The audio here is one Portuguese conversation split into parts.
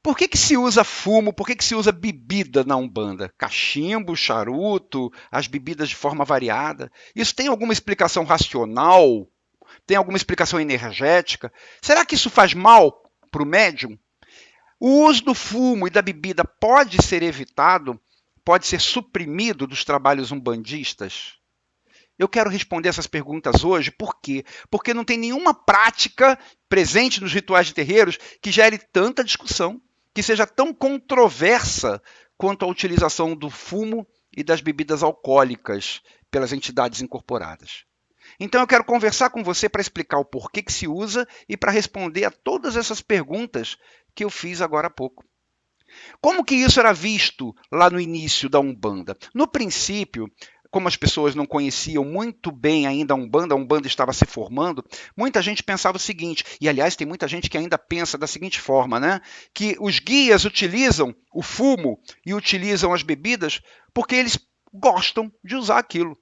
Por que se usa fumo, por que se usa bebida na Umbanda? Cachimbo, charuto, as bebidas de forma variada. Isso tem alguma explicação racional? Tem alguma explicação energética? Será que isso faz mal para o médium? O uso do fumo e da bebida pode ser evitado? Pode ser suprimido dos trabalhos umbandistas? Eu quero responder essas perguntas hoje, por quê? Porque não tem nenhuma prática presente nos rituais de terreiros que gere tanta discussão, que seja tão controversa quanto a utilização do fumo e das bebidas alcoólicas pelas entidades incorporadas. Então eu quero conversar com você para explicar o porquê que se usa e para responder a todas essas perguntas que eu fiz agora há pouco. Como que isso era visto lá no início da Umbanda? No princípio, como as pessoas não conheciam muito bem ainda a Umbanda estava se formando, muita gente pensava o seguinte, e aliás tem muita gente que ainda pensa da seguinte forma, né? Que os guias utilizam o fumo e utilizam as bebidas porque eles gostam de usar aquilo.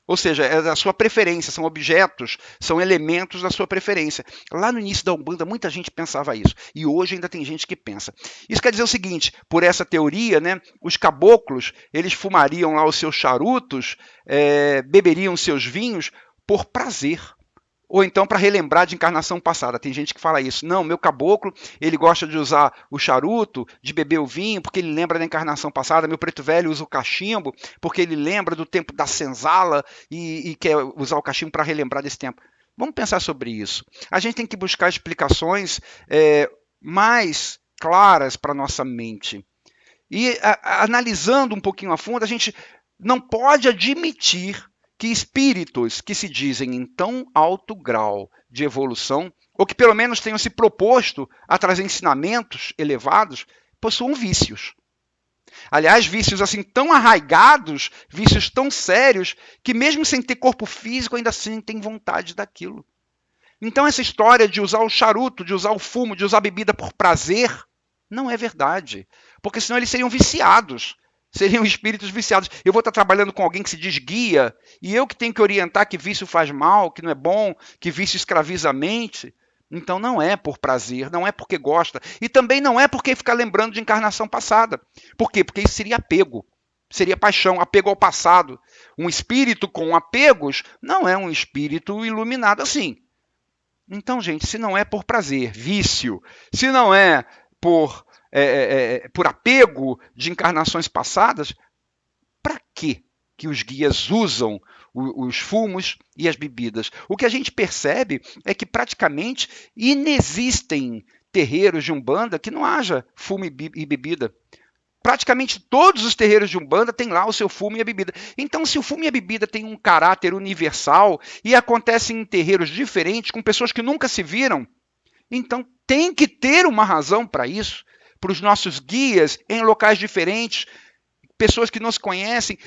Ou seja, é da sua preferência, são objetos, são elementos da sua preferência. Lá no início da Umbanda, muita gente pensava isso. E hoje ainda tem gente que pensa. Isso quer dizer o seguinte, por essa teoria, né, os caboclos, eles fumariam lá os seus charutos, beberiam seus vinhos por prazer. Ou então para relembrar de encarnação passada. Tem gente que fala isso. Não, meu caboclo, ele gosta de usar o charuto, de beber o vinho, porque ele lembra da encarnação passada. Meu preto velho usa o cachimbo, porque ele lembra do tempo da senzala e quer usar o cachimbo para relembrar desse tempo. Vamos pensar sobre isso. A gente tem que buscar explicações mais claras para a nossa mente. E analisando um pouquinho a fundo, a gente não pode admitir que espíritos que se dizem em tão alto grau de evolução, ou que pelo menos tenham se proposto a trazer ensinamentos elevados, possuam vícios. Aliás, vícios assim tão arraigados, vícios tão sérios, que mesmo sem ter corpo físico, ainda assim têm vontade daquilo. Então essa história de usar o charuto, de usar o fumo, de usar a bebida por prazer, não é verdade. Porque senão eles seriam viciados. Seriam espíritos viciados. Eu vou estar trabalhando com alguém que se diz guia, e eu que tenho que orientar que vício faz mal, que não é bom, que vício escraviza a mente. Então não é por prazer, não é porque gosta. E também não é porque fica lembrando de encarnação passada. Por quê? Porque isso seria apego. Seria paixão, apego ao passado. Um espírito com apegos não é um espírito iluminado assim. Então, gente, se não é por prazer, vício, se não é por apego de encarnações passadas, para que os guias usam os fumos e as bebidas? O que a gente percebe é que praticamente inexistem terreiros de Umbanda que não haja fumo e bebida. Praticamente todos os terreiros de Umbanda têm lá o seu fumo e a bebida. Então, se o fumo e a bebida têm um caráter universal e acontecem em terreiros diferentes, com pessoas que nunca se viram, então tem que ter uma razão para isso, para os nossos guias em locais diferentes, pessoas que não se conhecem,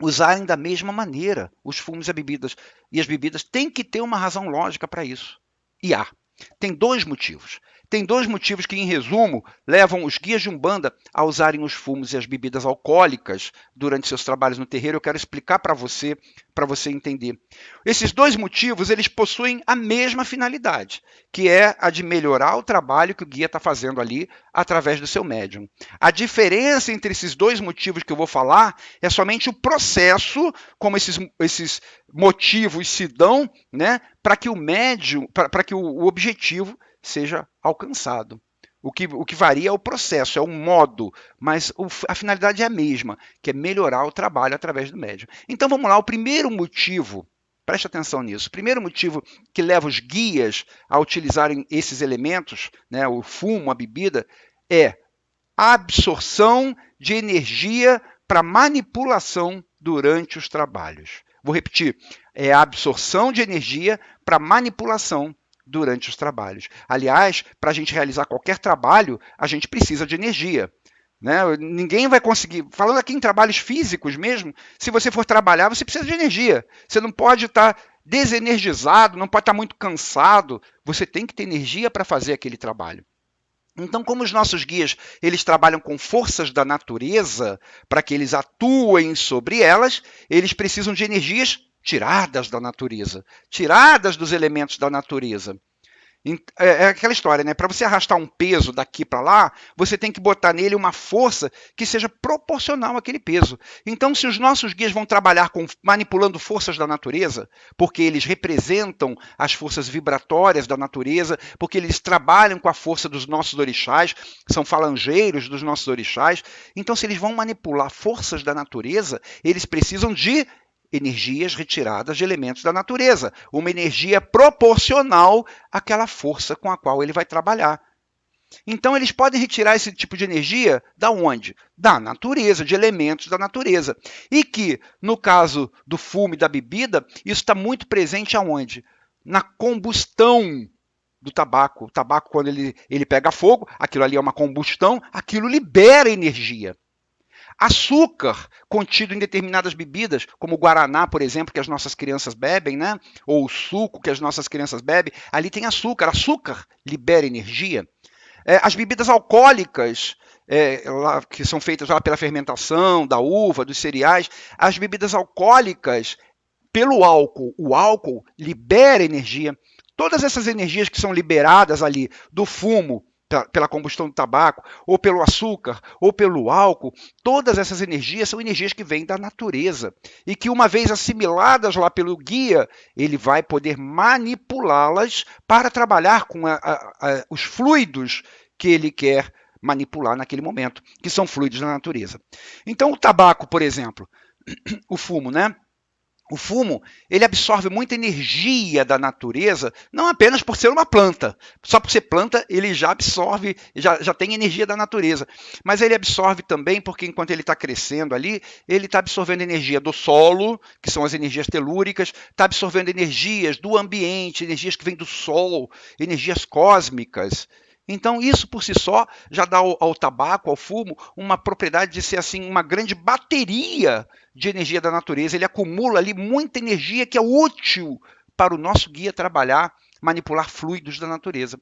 usarem da mesma maneira os fumos e as bebidas. E as bebidas têm que ter uma razão lógica para isso. E há. Tem dois motivos. Tem dois motivos que, em resumo, levam os guias de Umbanda a usarem os fumos e as bebidas alcoólicas durante seus trabalhos no terreiro. Eu quero explicar para você entender. Esses dois motivos, eles possuem a mesma finalidade, que é a de melhorar o trabalho que o guia está fazendo ali através do seu médium. A diferença entre esses dois motivos que eu vou falar é somente o processo, como esses motivos se dão, né, para que o médium, para que o objetivo seja alcançado. O que varia é o processo, é o modo, mas a finalidade é a mesma, que é melhorar o trabalho através do médium. Então vamos lá, o primeiro motivo, preste atenção nisso, o primeiro motivo que leva os guias a utilizarem esses elementos, né, o fumo, a bebida, é a absorção de energia para manipulação durante os trabalhos. Vou repetir, é a absorção de energia para manipulação durante os trabalhos. Aliás, para a gente realizar qualquer trabalho, a gente precisa de energia. Né? Ninguém vai conseguir, falando aqui em trabalhos físicos mesmo, se você for trabalhar, você precisa de energia. Você não pode estar desenergizado, não pode estar muito cansado. Você tem que ter energia para fazer aquele trabalho. Então, como os nossos guias eles trabalham com forças da natureza, para que eles atuem sobre elas, eles precisam de energias tiradas da natureza, tiradas dos elementos da natureza. É aquela história, né? Para você arrastar um peso daqui para lá, você tem que botar nele uma força que seja proporcional àquele peso. Então, se os nossos guias vão trabalhar manipulando forças da natureza, porque eles representam as forças vibratórias da natureza, porque eles trabalham com a força dos nossos orixás, são falangeiros dos nossos orixás. Então, se eles vão manipular forças da natureza, eles precisam de energias retiradas de elementos da natureza, uma energia proporcional àquela força com a qual ele vai trabalhar. Então, eles podem retirar esse tipo de energia da onde? Da natureza, de elementos da natureza. E que, no caso do fumo e da bebida, isso está muito presente aonde? Na combustão do tabaco. O tabaco, quando ele pega fogo, aquilo ali é uma combustão, aquilo libera energia. Açúcar contido em determinadas bebidas, como o guaraná, por exemplo, que as nossas crianças bebem, né? Ou o suco que as nossas crianças bebem, ali tem açúcar. Açúcar libera energia. As bebidas alcoólicas, que são feitas lá pela fermentação da uva, dos cereais, as bebidas alcoólicas, pelo álcool, o álcool libera energia. Todas essas energias que são liberadas ali do fumo, pela combustão do tabaco, ou pelo açúcar, ou pelo álcool, todas essas energias são energias que vêm da natureza e que, uma vez assimiladas lá pelo guia, ele vai poder manipulá-las para trabalhar com os fluidos que ele quer manipular naquele momento, que são fluidos da natureza. Então, o tabaco, por exemplo, o fumo, né? O fumo, ele absorve muita energia da natureza, não apenas por ser uma planta. Só por ser planta, ele já absorve, já tem energia da natureza. Mas ele absorve também porque, enquanto ele está crescendo ali, ele está absorvendo energia do solo, que são as energias telúricas, está absorvendo energias do ambiente, energias que vêm do sol, energias cósmicas. Então, isso por si só já dá ao tabaco, ao fumo, uma propriedade de ser assim uma grande bateria de energia da natureza. Ele acumula ali muita energia que é útil para o nosso guia trabalhar, manipular fluidos da natureza.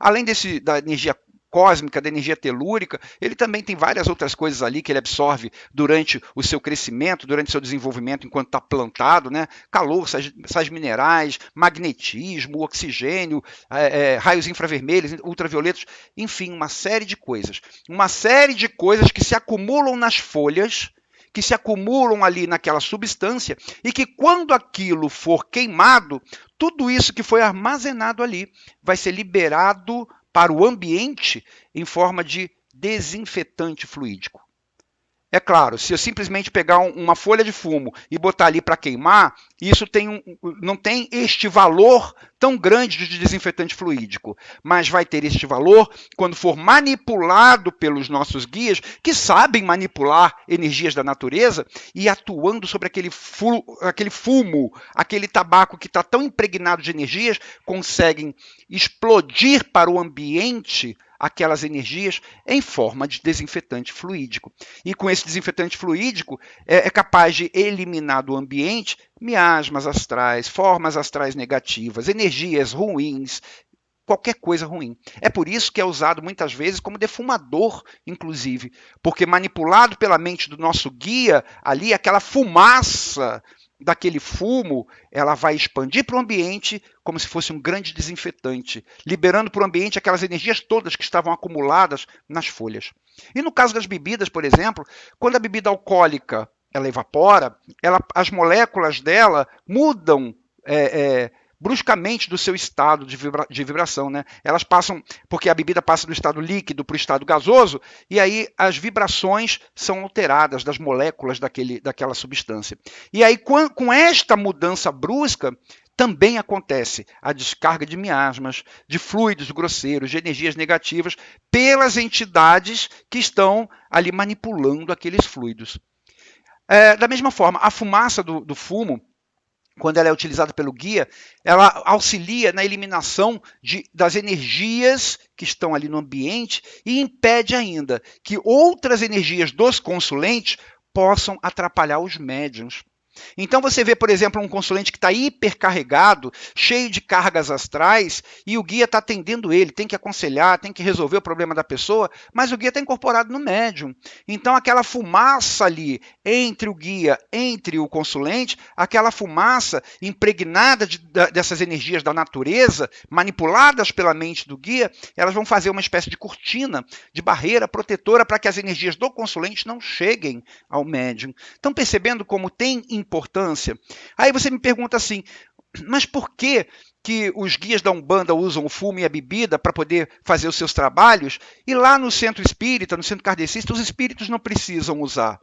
Além da energia cósmica, da energia telúrica, ele também tem várias outras coisas ali que ele absorve durante o seu crescimento, durante o seu desenvolvimento enquanto está plantado, né? Calor, sais minerais, magnetismo, oxigênio, raios infravermelhos, ultravioletos, enfim, uma série de coisas. Uma série de coisas que se acumulam nas folhas, que se acumulam ali naquela substância e que, quando aquilo for queimado, tudo isso que foi armazenado ali vai ser liberado para o ambiente em forma de desinfetante fluídico. É claro, se eu simplesmente pegar uma folha de fumo e botar ali para queimar, isso não tem este valor tão grande de desinfetante fluídico, mas vai ter este valor quando for manipulado pelos nossos guias, que sabem manipular energias da natureza e atuando sobre aquele fumo, aquele tabaco que está tão impregnado de energias, conseguem explodir para o ambiente aquelas energias em forma de desinfetante fluídico. E com esse desinfetante fluídico é capaz de eliminar do ambiente miasmas astrais, formas astrais negativas, energias ruins, qualquer coisa ruim. É por isso que é usado muitas vezes como defumador, inclusive, porque manipulado pela mente do nosso guia, ali aquela fumaça daquele fumo, ela vai expandir para o ambiente como se fosse um grande desinfetante, liberando para o ambiente aquelas energias todas que estavam acumuladas nas folhas. E no caso das bebidas, por exemplo, quando a bebida alcoólica ela evapora, as moléculas dela mudam bruscamente do seu estado de vibração, né? Elas passam, porque a bebida passa do estado líquido para o estado gasoso, e aí as vibrações são alteradas das moléculas daquela substância. E aí, com esta mudança brusca, também acontece a descarga de miasmas, de fluidos grosseiros, de energias negativas, pelas entidades que estão ali manipulando aqueles fluidos. Da mesma forma, a fumaça do fumo, quando ela é utilizada pelo guia, ela auxilia na eliminação das energias que estão ali no ambiente e impede ainda que outras energias dos consulentes possam atrapalhar os médiuns. Então você vê, por exemplo, um consulente que está hipercarregado, cheio de cargas astrais, e o guia está atendendo ele, tem que aconselhar, tem que resolver o problema da pessoa, mas o guia está incorporado no médium. Então aquela fumaça ali entre o guia, entre o consulente, aquela fumaça impregnada dessas energias da natureza, manipuladas pela mente do guia, elas vão fazer uma espécie de cortina, de barreira protetora para que as energias do consulente não cheguem ao médium. Estão percebendo como tem importância? Aí você me pergunta assim, mas por que os guias da Umbanda usam o fumo e a bebida para poder fazer os seus trabalhos, e lá no centro espírita, no centro kardecista, os espíritos não precisam usar?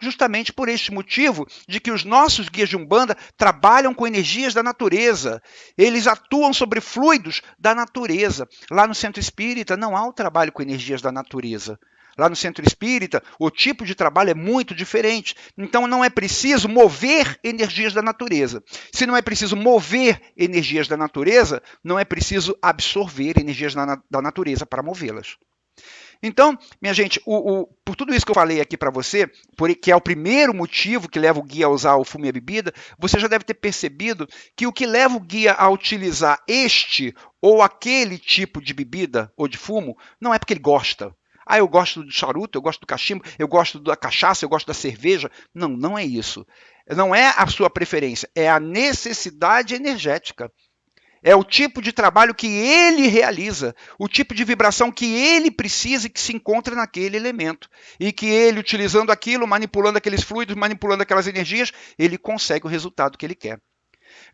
Justamente por este motivo de que os nossos guias de Umbanda trabalham com energias da natureza. Eles atuam sobre fluidos da natureza. Lá no centro espírita não há o trabalho com energias da natureza. Lá no centro espírita, o tipo de trabalho é muito diferente. Então, não é preciso mover energias da natureza. Se não é preciso mover energias da natureza, não é preciso absorver energias da natureza para movê-las. Então, minha gente, por tudo isso que eu falei aqui para você, que é o primeiro motivo que leva o guia a usar o fumo e a bebida, você já deve ter percebido que o que leva o guia a utilizar este ou aquele tipo de bebida ou de fumo não é porque ele gosta. Ah, eu gosto do charuto, eu gosto do cachimbo, eu gosto da cachaça, eu gosto da cerveja. Não, não é isso. Não é a sua preferência, é a necessidade energética. É o tipo de trabalho que ele realiza, o tipo de vibração que ele precisa e que se encontra naquele elemento. E que ele, utilizando aquilo, manipulando aqueles fluidos, manipulando aquelas energias, ele consegue o resultado que ele quer.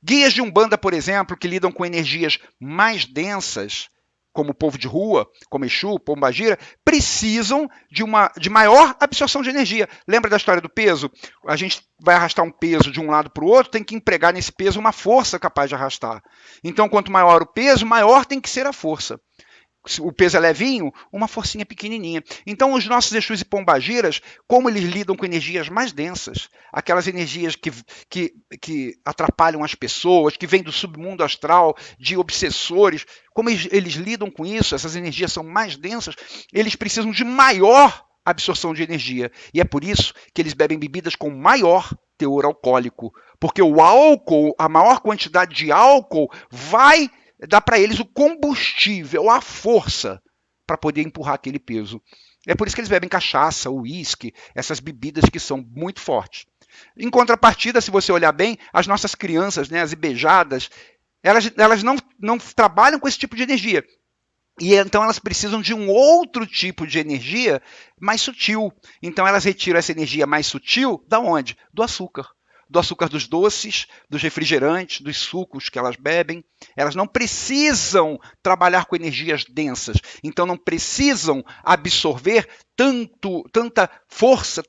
Guias de Umbanda, por exemplo, que lidam com energias mais densas, como o povo de rua, como Exu, Pombagira, precisam de maior absorção de energia. Lembra da história do peso? A gente vai arrastar um peso de um lado para o outro, tem que empregar nesse peso uma força capaz de arrastar. Então, quanto maior o peso, maior tem que ser a força. O peso é levinho, uma forcinha pequenininha. Então, os nossos Exus e Pombagiras, como eles lidam com energias mais densas, aquelas energias que atrapalham as pessoas, que vêm do submundo astral, de obsessores, como eles lidam com isso, essas energias são mais densas, eles precisam de maior absorção de energia. E é por isso que eles bebem bebidas com maior teor alcoólico. Porque o álcool, a maior quantidade de álcool, vai dá para eles o combustível, a força para poder empurrar aquele peso. É por isso que eles bebem cachaça, uísque, essas bebidas que são muito fortes. Em contrapartida, se você olhar bem, as nossas crianças, né, as ibejadas, elas não trabalham com esse tipo de energia. E então elas precisam de um outro tipo de energia mais sutil. Então elas retiram essa energia mais sutil da onde? Do açúcar. Do açúcar dos doces, dos refrigerantes, dos sucos que elas bebem. Elas não precisam trabalhar com energias densas, então não precisam absorver tanta força,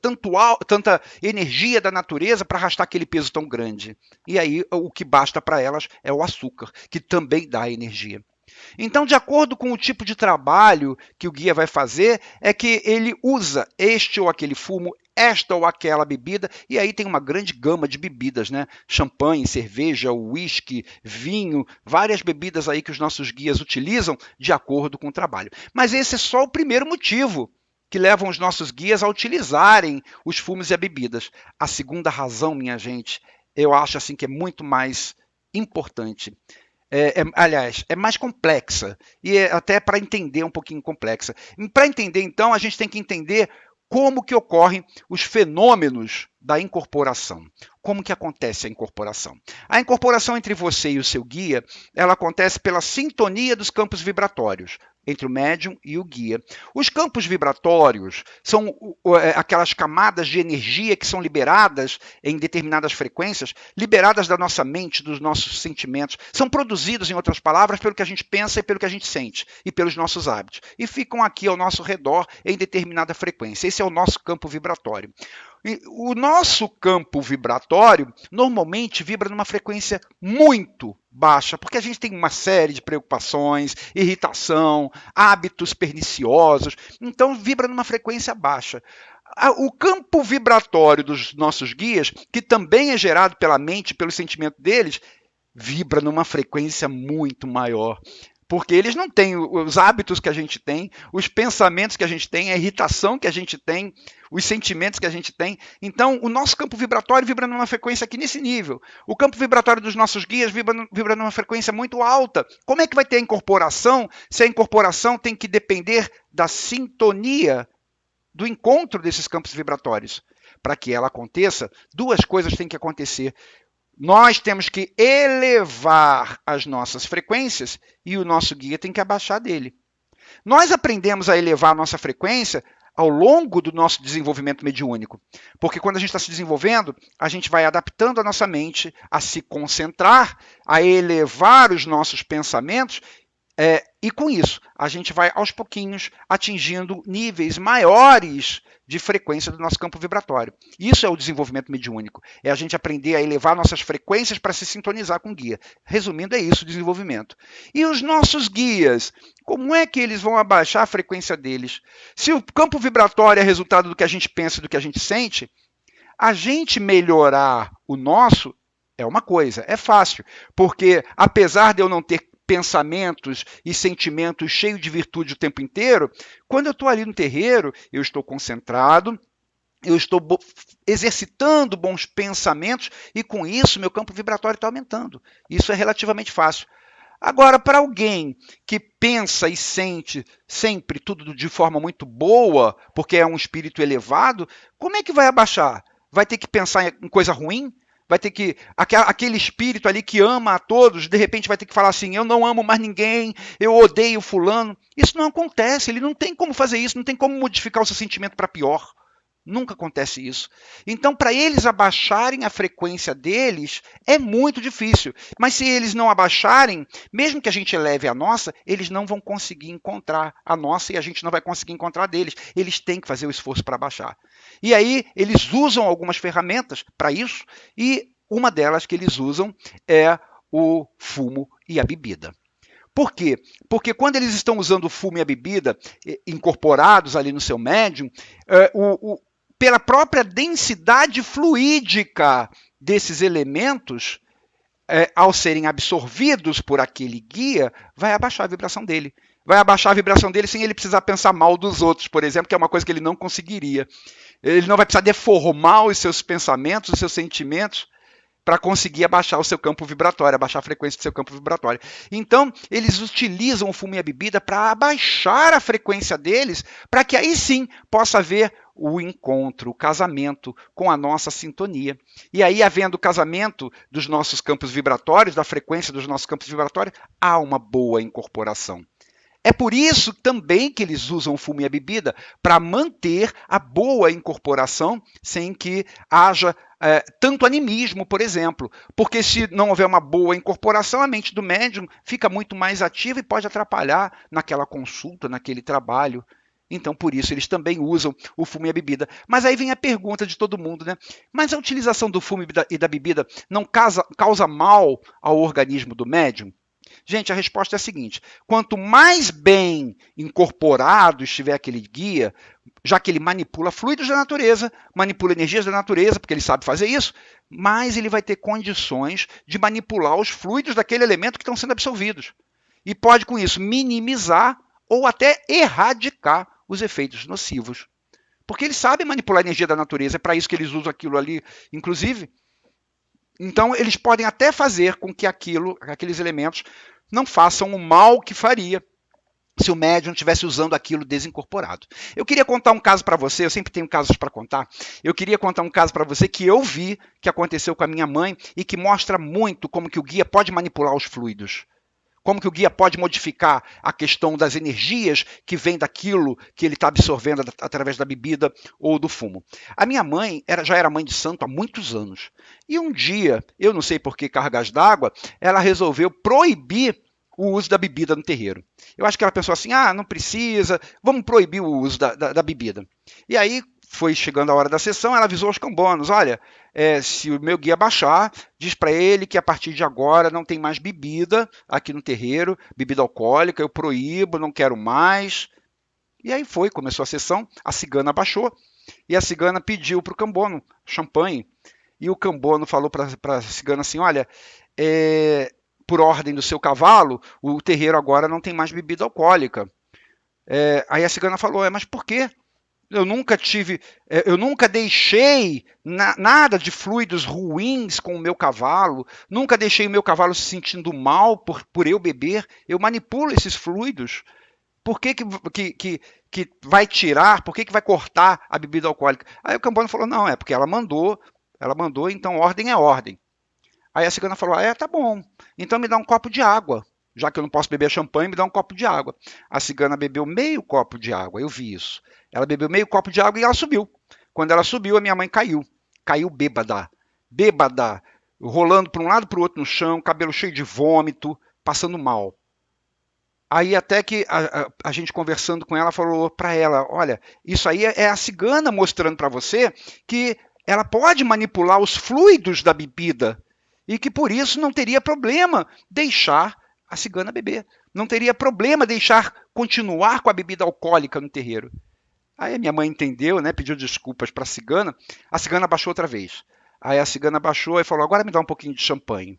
tanta energia da natureza para arrastar aquele peso tão grande. E aí o que basta para elas é o açúcar, que também dá energia. Então, de acordo com o tipo de trabalho que o guia vai fazer, é que ele usa este ou aquele fumo, esta ou aquela bebida, e aí tem uma grande gama de bebidas, né? Champanhe, cerveja, uísque, vinho, várias bebidas aí que os nossos guias utilizam de acordo com o trabalho. Mas esse é só o primeiro motivo que levam os nossos guias a utilizarem os fumos e as bebidas. A segunda razão, minha gente, eu acho assim que é muito mais importante. Aliás, é mais complexa, e até para entender um pouquinho complexa. Para entender, então, a gente tem que entender como que ocorrem os fenômenos da incorporação. Como que acontece a incorporação? A incorporação entre você e o seu guia, ela acontece pela sintonia dos campos vibratórios entre o médium e o guia. Os campos vibratórios são aquelas camadas de energia que são liberadas em determinadas frequências, liberadas da nossa mente, dos nossos sentimentos, são produzidos, em outras palavras, pelo que a gente pensa e pelo que a gente sente, e pelos nossos hábitos, e ficam aqui ao nosso redor em determinada frequência. Esse é o nosso campo vibratório. O nosso campo vibratório normalmente vibra numa frequência muito baixa, porque a gente tem uma série de preocupações, irritação, hábitos perniciosos, então vibra numa frequência baixa. O campo vibratório dos nossos guias, que também é gerado pela mente, pelo sentimento deles, vibra numa frequência muito maior. porque eles não têm os hábitos que a gente tem, os pensamentos que a gente tem, a irritação que a gente tem, os sentimentos que a gente tem. Então, o nosso campo vibratório vibra numa frequência aqui nesse nível. O campo vibratório dos nossos guias vibra numa frequência muito alta. Como é que vai ter a incorporação, se a incorporação tem que depender da sintonia, do encontro desses campos vibratórios? Para que ela aconteça, duas coisas têm que acontecer. Nós temos que elevar as nossas frequências e o nosso guia tem que abaixar dele. Nós aprendemos a elevar a nossa frequência ao longo do nosso desenvolvimento mediúnico, porque quando a gente está se desenvolvendo, a gente vai adaptando a nossa mente a se concentrar, a elevar os nossos pensamentos, e com isso, a gente vai aos pouquinhos atingindo níveis maiores de frequência do nosso campo vibratório. Isso é o desenvolvimento mediúnico. É a gente aprender a elevar nossas frequências para se sintonizar com o guia. Resumindo, é isso o desenvolvimento. E os nossos guias, como é que eles vão abaixar a frequência deles? Se o campo vibratório é resultado do que a gente pensa e do que a gente sente, a gente melhorar o nosso é uma coisa, é fácil. Porque apesar de eu não ter pensamentos e sentimentos cheios de virtude o tempo inteiro, quando eu estou ali no terreiro, eu estou concentrado, eu estou exercitando bons pensamentos e com isso meu campo vibratório está aumentando. Isso é relativamente fácil. Agora, para alguém que pensa e sente sempre tudo de forma muito boa, porque é um espírito elevado, como é que vai abaixar? Vai ter que pensar em coisa ruim? Vai ter que, aquele espírito ali que ama a todos, de repente vai ter que falar assim, eu não amo mais ninguém, eu odeio fulano. Isso não acontece, ele não tem como fazer isso, não tem como modificar o seu sentimento para pior. Nunca acontece isso. Então, para eles abaixarem a frequência deles, é muito difícil. Mas se eles não abaixarem, mesmo que a gente eleve a nossa, eles não vão conseguir encontrar a nossa e a gente não vai conseguir encontrar deles. Eles têm que fazer o esforço para abaixar. E aí, eles usam algumas ferramentas para isso, e uma delas que eles usam é o fumo e a bebida. Por quê? Porque quando eles estão usando o fumo e a bebida incorporados ali no seu médium, pela própria densidade fluídica desses elementos, ao serem absorvidos por aquele guia, vai abaixar a vibração dele. Vai abaixar a vibração dele sem ele precisar pensar mal dos outros, por exemplo, que é uma coisa que ele não conseguiria. Ele não vai precisar deformar os seus pensamentos, os seus sentimentos, para conseguir abaixar o seu campo vibratório, abaixar a frequência do seu campo vibratório. Então, eles utilizam o fumo e a bebida para abaixar a frequência deles, para que aí sim possa haver o encontro, o casamento com a nossa sintonia. E aí, havendo o casamento dos nossos campos vibratórios, da frequência dos nossos campos vibratórios, há uma boa incorporação. É por isso também que eles usam o fumo e a bebida, para manter a boa incorporação sem que haja tanto animismo, por exemplo. Porque se não houver uma boa incorporação, a mente do médium fica muito mais ativa e pode atrapalhar naquela consulta, naquele trabalho. Então, por isso, eles também usam o fumo e a bebida. Mas aí vem a pergunta de todo mundo, né? Mas a utilização do fumo e da bebida não causa mal ao organismo do médium? Gente, a resposta é a seguinte: quanto mais bem incorporado estiver aquele guia, já que ele manipula fluidos da natureza, manipula energias da natureza, porque ele sabe fazer isso, mais ele vai ter condições de manipular os fluidos daquele elemento que estão sendo absorvidos. E pode, com isso, minimizar ou até erradicar os efeitos nocivos. Porque ele sabe manipular a energia da natureza, é para isso que eles usam aquilo ali, inclusive. Então, eles podem até fazer com que aqueles elementos não façam o mal que faria se o médium estivesse usando aquilo desincorporado. Eu queria contar um caso para você, eu sempre tenho casos para contar. Eu queria contar um caso para você que eu vi, que aconteceu com a minha mãe, e que mostra muito como que o guia pode manipular os fluidos. Como que o guia pode modificar a questão das energias que vem daquilo que ele está absorvendo através da bebida ou do fumo. A minha mãe já era mãe de santo há muitos anos. E um dia, eu não sei por que cargas d'água, ela resolveu proibir o uso da bebida no terreiro. Eu acho que ela pensou assim, não precisa, vamos proibir o uso da bebida. E aí, foi chegando a hora da sessão, ela avisou aos cambonos, olha, se o meu guia baixar, diz para ele que a partir de agora não tem mais bebida aqui no terreiro, bebida alcoólica, eu proíbo, não quero mais. E aí começou a sessão, a cigana baixou, e a cigana pediu para o cambono champanhe. E o cambono falou para a cigana assim, olha, por ordem do seu cavalo, o terreiro agora não tem mais bebida alcoólica. Aí a cigana falou, mas por quê? Eu nunca deixei nada de fluidos ruins com o meu cavalo, nunca deixei o meu cavalo se sentindo mal por eu beber, eu manipulo esses fluidos. Por que vai tirar, por que vai cortar a bebida alcoólica? Aí o Cambona falou, não, é porque ela mandou, então ordem é ordem. Aí a cigana falou, tá bom, então me dá um copo de água. Já que eu não posso beber champanhe, me dá um copo de água. A cigana bebeu meio copo de água, eu vi isso. Ela bebeu meio copo de água e ela subiu. Quando ela subiu, a minha mãe caiu. Caiu bêbada. Bêbada. Rolando para um lado e para o outro no chão, cabelo cheio de vômito, passando mal. Aí até que a gente conversando com ela, falou para ela, olha, isso aí é a cigana mostrando para você que ela pode manipular os fluidos da bebida e que por isso não teria problema deixar a cigana beber. Não teria problema deixar continuar com a bebida alcoólica no terreiro. Aí a minha mãe entendeu, né, pediu desculpas para a cigana baixou outra vez. Aí a cigana baixou e falou, agora me dá um pouquinho de champanhe.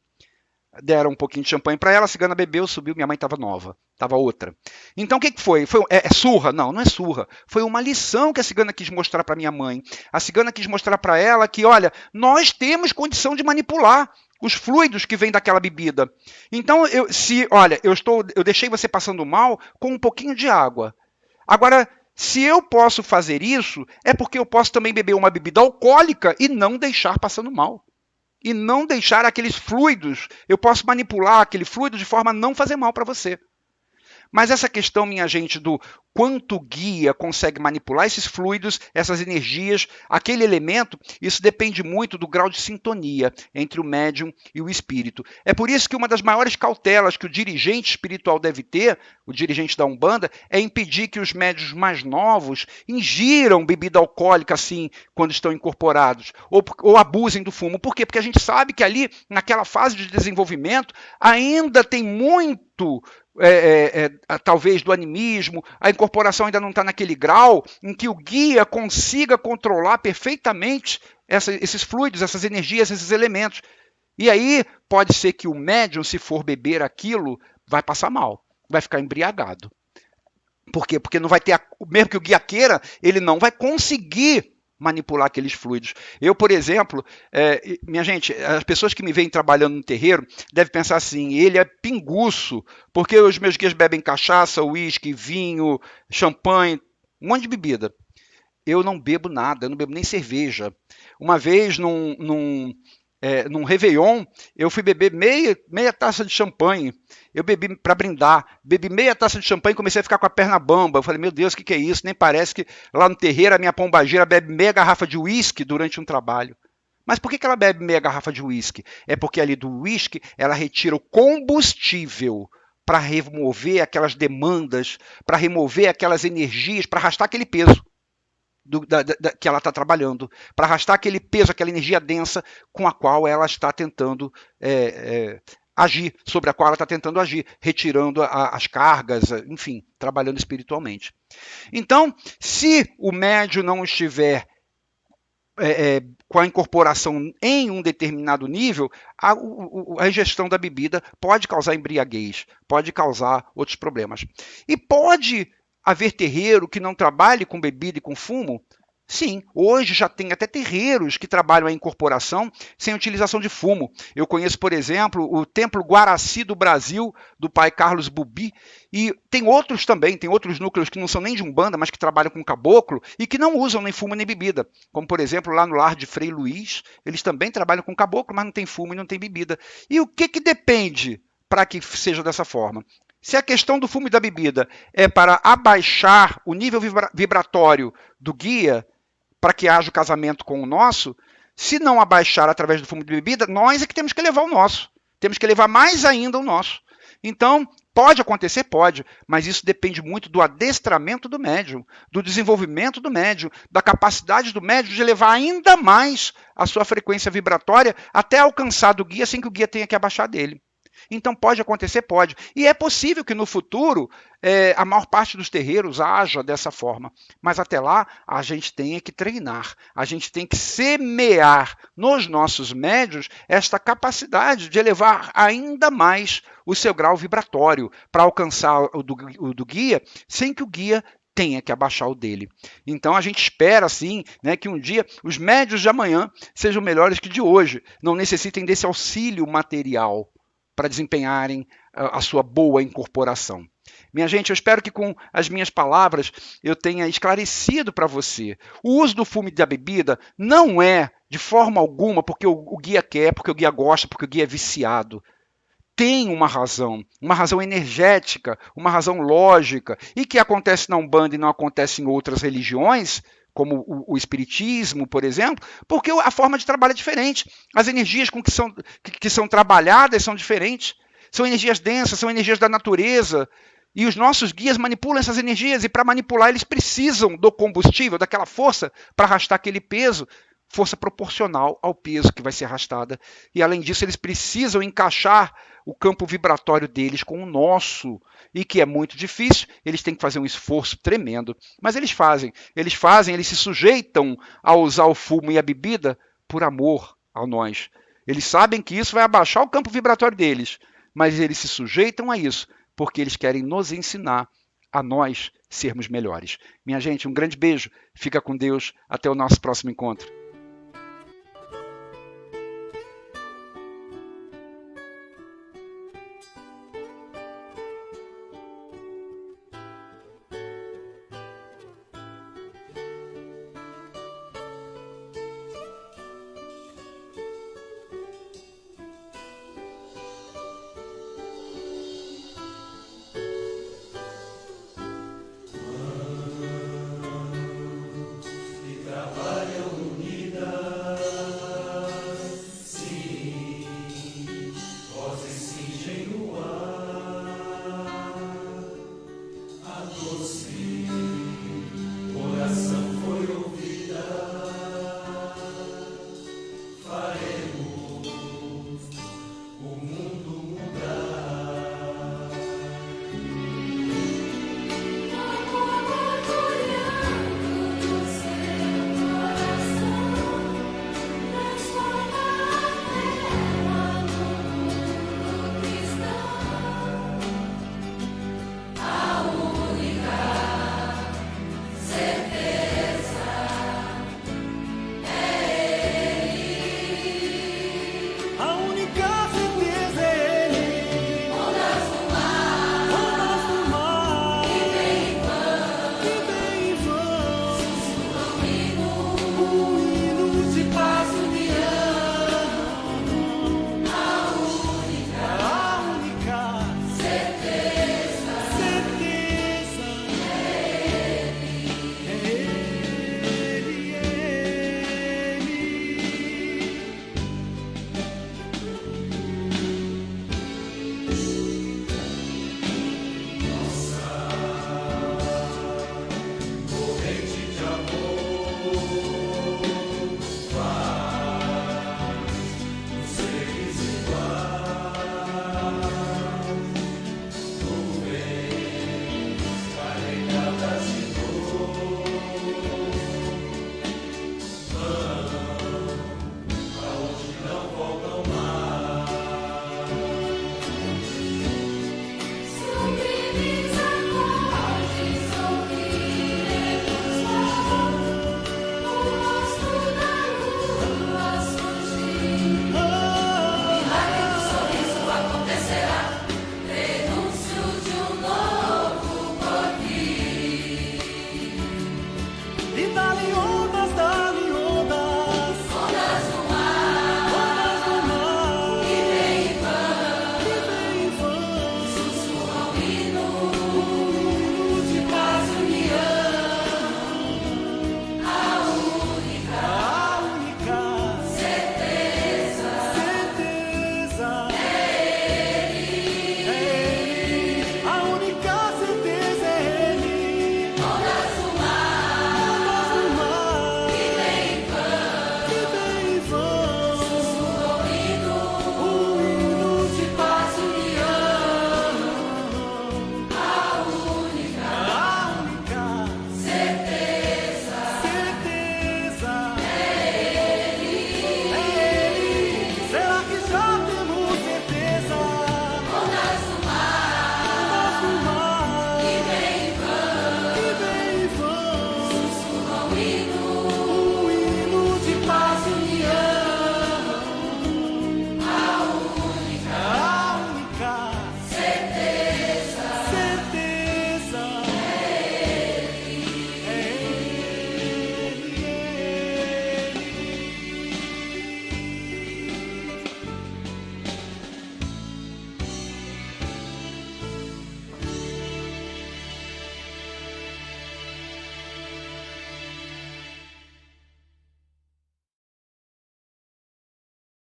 Deram um pouquinho de champanhe para ela, a cigana bebeu, subiu, minha mãe estava nova, estava outra. Então o que foi? É surra? Não, não é surra. Foi uma lição que a cigana quis mostrar para minha mãe. A cigana quis mostrar para ela que, olha, nós temos condição de manipular os fluidos que vêm daquela bebida. Então, eu deixei você passando mal com um pouquinho de água. Agora, se eu posso fazer isso, é porque eu posso também beber uma bebida alcoólica e não deixar passando mal. E não deixar aqueles fluidos, eu posso manipular aquele fluido de forma a não fazer mal para você. Mas essa questão, minha gente, do quanto o guia consegue manipular esses fluidos, essas energias, aquele elemento, isso depende muito do grau de sintonia entre o médium e o espírito. É por isso que uma das maiores cautelas que o dirigente espiritual deve ter, o dirigente da Umbanda, é impedir que os médiuns mais novos ingiram bebida alcoólica assim, quando estão incorporados, ou abusem do fumo. Por quê? Porque a gente sabe que ali, naquela fase de desenvolvimento, ainda tem muito talvez do animismo, a incorporação ainda não está naquele grau em que o guia consiga controlar perfeitamente esses fluidos, essas energias, esses elementos. E aí pode ser que o médium, se for beber aquilo, vai passar mal, vai ficar embriagado. Por quê? Porque não vai ter, mesmo que o guia queira, ele não vai conseguir manipular aqueles fluidos. Eu, por exemplo, minha gente, as pessoas que me veem trabalhando no terreiro devem pensar assim, ele é pinguço, porque os meus guias bebem cachaça, uísque, vinho, champanhe, um monte de bebida. Eu não bebo nada, eu não bebo nem cerveja. Uma vez, num Réveillon, eu fui beber meia taça de champanhe. Eu bebi para brindar, bebi meia taça de champanhe e comecei a ficar com a perna bamba. Eu falei, meu Deus, o que é isso? Nem parece que lá no terreiro a minha pombagira bebe meia garrafa de uísque durante um trabalho. Mas por que ela bebe meia garrafa de uísque? É porque ali do uísque ela retira o combustível para remover aquelas demandas, para remover aquelas energias, para arrastar aquele peso. Que ela está trabalhando, para arrastar aquele peso, aquela energia densa com a qual ela está tentando agir, sobre a qual ela está tentando agir, retirando as cargas, enfim, trabalhando espiritualmente. Então, se o médium não estiver com a incorporação em um determinado nível, a ingestão da bebida pode causar embriaguez, pode causar outros problemas. E pode haver terreiro que não trabalhe com bebida e com fumo? Sim, hoje já tem até terreiros que trabalham a incorporação sem utilização de fumo. Eu conheço, por exemplo, o Templo Guaraci do Brasil, do pai Carlos Bubi, e tem outros também, tem outros núcleos que não são nem de Umbanda, mas que trabalham com caboclo e que não usam nem fumo nem bebida. Como, por exemplo, lá no lar de Frei Luiz, eles também trabalham com caboclo, mas não tem fumo e não tem bebida. E o que depende para que seja dessa forma? Se a questão do fumo e da bebida é para abaixar o nível vibratório do guia, para que haja o casamento com o nosso, se não abaixar através do fumo de bebida, nós é que temos que levar o nosso. Temos que levar mais ainda o nosso. Então, pode acontecer? Pode, mas isso depende muito do adestramento do médium, do desenvolvimento do médium, da capacidade do médium de levar ainda mais a sua frequência vibratória até alcançar do guia sem que o guia tenha que abaixar dele. Então pode acontecer? Pode. E é possível que no futuro a maior parte dos terreiros haja dessa forma. Mas até lá a gente tem que treinar, a gente tem que semear nos nossos médiuns esta capacidade de elevar ainda mais o seu grau vibratório para alcançar o do guia sem que o guia tenha que abaixar o dele. Então a gente espera assim, né, que um dia os médios de amanhã sejam melhores que de hoje, não necessitem desse auxílio material para desempenharem a sua boa incorporação. Minha gente, eu espero que com as minhas palavras eu tenha esclarecido para você. O uso do fumo e da bebida não é de forma alguma porque o guia quer, porque o guia gosta, porque o guia é viciado. Tem uma razão energética, uma razão lógica, e que acontece na Umbanda e não acontece em outras religiões, como o Espiritismo, por exemplo, porque a forma de trabalho é diferente. As energias com que são trabalhadas são diferentes. São energias densas, são energias da natureza. E os nossos guias manipulam essas energias, e para manipular eles precisam do combustível, daquela força para arrastar aquele peso, força proporcional ao peso que vai ser arrastada. E além disso, eles precisam encaixar o campo vibratório deles com o nosso, e que é muito difícil, eles têm que fazer um esforço tremendo. Mas eles se sujeitam a usar o fumo e a bebida por amor a nós. Eles sabem que isso vai abaixar o campo vibratório deles, mas eles se sujeitam a isso, porque eles querem nos ensinar a nós sermos melhores. Minha gente, um grande beijo, fica com Deus, até o nosso próximo encontro.